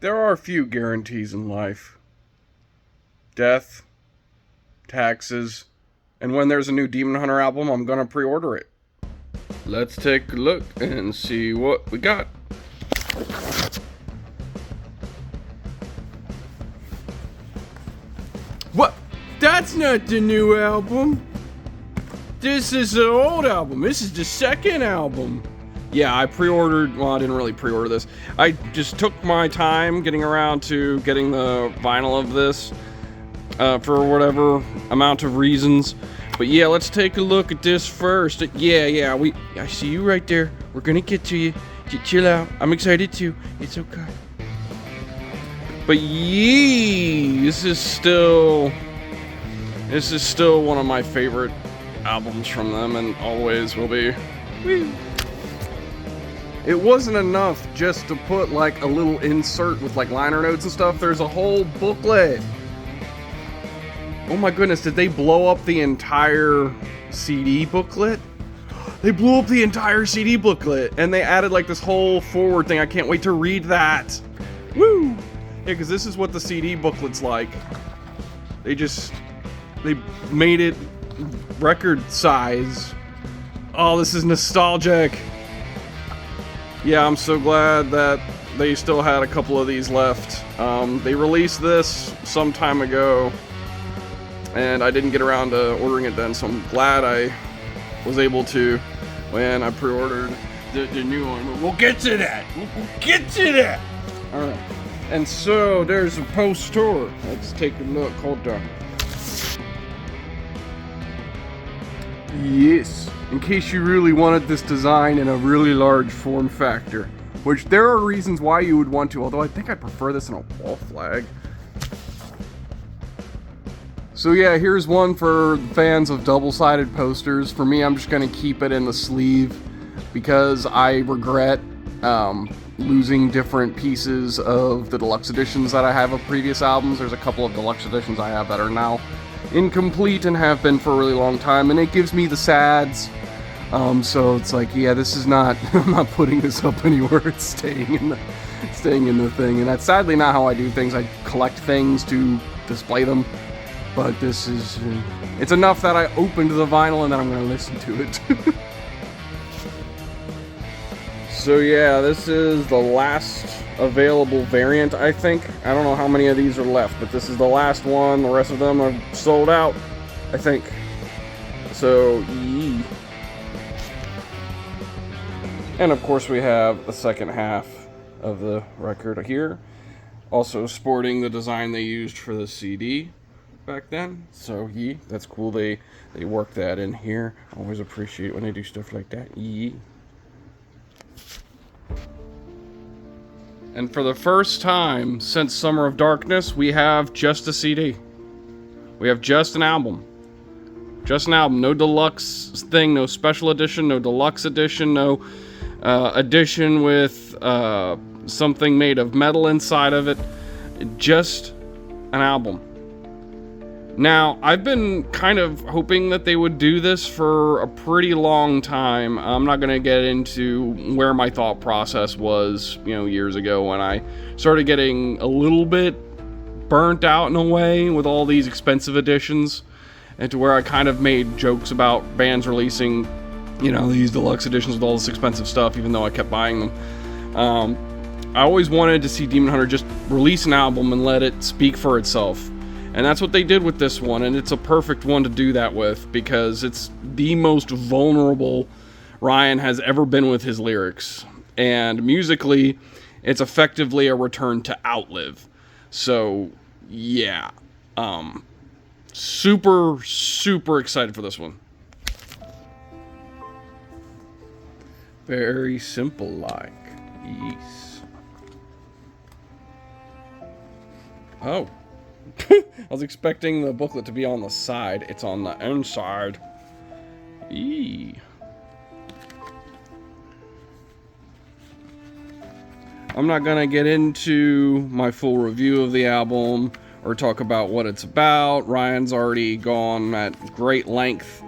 There are a few guarantees in life: death, taxes, and when there's a new Demon Hunter album, I'm gonna pre-order it. Let's take a look and see what we got. What? That's not the new album. This is the old album. This is the second album. Yeah, I pre-ordered, well, I didn't really pre-order this. I just took my time getting around to getting the vinyl of this for whatever amount of reasons. But yeah, let's take a look at this first. I see you right there. We're gonna get to you. Chill out. I'm excited too. It's okay. But yee, this is still one of my favorite albums from them, and always will be. Woo. It wasn't enough just to put like a little insert with like liner notes and stuff. There's a whole booklet. Oh my goodness, did they blow up the entire CD booklet? They blew up the entire CD booklet, and they added like this whole forward thing. I can't wait to read that. Woo! Yeah, because this is what the CD booklet's like. They made it record size. Oh, this is nostalgic. Yeah, I'm so glad that they still had a couple of these left. They released this some time ago, and I didn't get around to ordering it then, so I'm glad I was able to when I pre-ordered the new one. But we'll get to that. We'll get to that. All right. And so there's a poster. Let's take a look. Hold on. Yes. In case you really wanted this design in a really large form factor, which there are reasons why you would want to, although I think I prefer this in a wall flag. So yeah, here's one for fans of double-sided posters. For me, I'm just going to keep it in the sleeve because I regret losing different pieces of the deluxe editions that I have of previous albums. There's a couple of deluxe editions I have that are now incomplete and have been for a really long time, and it gives me the sads. So it's like, yeah, this is not, I'm not putting this up anywhere. It's staying in the thing, and that's sadly not how I do things. I collect things to display them. But this is, it's enough that I opened the vinyl and then I'm going to listen to it. So yeah, this is the last available variant, I think. I don't know how many of these are left, but this is the last one. The rest of them are sold out, I think. So, yee. And of course we have the second half of the record here. Also sporting the design they used for the CD back then. So yee, that's cool. They work that in here. Always appreciate when they do stuff like that. Yee. And for the first time since Summer of Darkness, we have just a CD. We have just an album. Just an album. No deluxe thing, no special edition, no deluxe edition, no edition with something made of metal inside of it. Just an album. Now, I've been kind of hoping that they would do this for a pretty long time. I'm not going to get into where my thought process was, years ago when I started getting a little bit burnt out in a way with all these expensive editions, and to where I kind of made jokes about bands releasing, these deluxe editions with all this expensive stuff, even though I kept buying them. I always wanted to see Demon Hunter just release an album and let it speak for itself. And that's what they did with this one, and it's a perfect one to do that with, because it's the most vulnerable Ryan has ever been with his lyrics. And musically, it's effectively a return to Outlive. So, yeah. Super, super excited for this one. Very simple like. Yes. Oh. I was expecting the booklet to be on the side. It's on the inside. Eee. I'm not gonna get into my full review of the album or talk about what it's about. Ryan's already gone at great length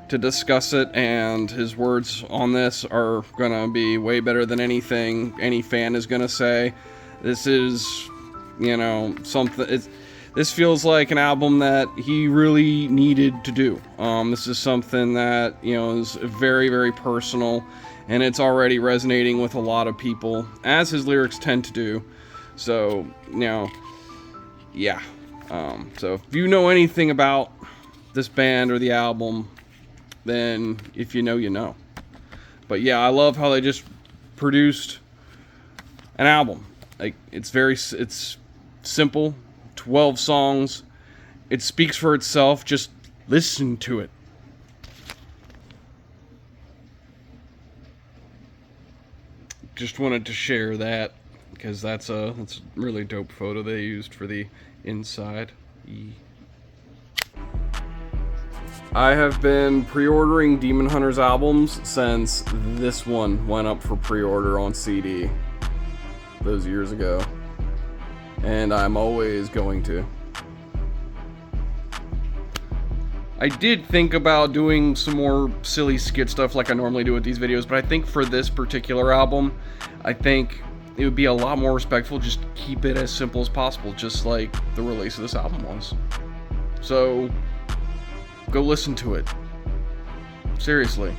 to discuss it, and his words on this are gonna be way better than anything any fan is gonna say. This is, you know, something. This feels like an album that he really needed to do. This is something that, you know, is very, very personal, and it's already resonating with a lot of people, as his lyrics tend to do. So, you know, yeah. So if you know anything about this band or the album, then if you know, you know. But yeah, I love how they just produced an album. Like, it's simple, 12 songs. It speaks for itself. Just listen to it. Just wanted to share that because that's a really dope photo they used for the inside. I have been pre-ordering Demon Hunters albums since this one went up for pre-order on CD those years ago, and I'm always going to. I did think about doing some more silly skit stuff like I normally do with these videos, but I think for this particular album, I think it would be a lot more respectful, just keep it as simple as possible, just like the release of this album was. So, go listen to it. Seriously.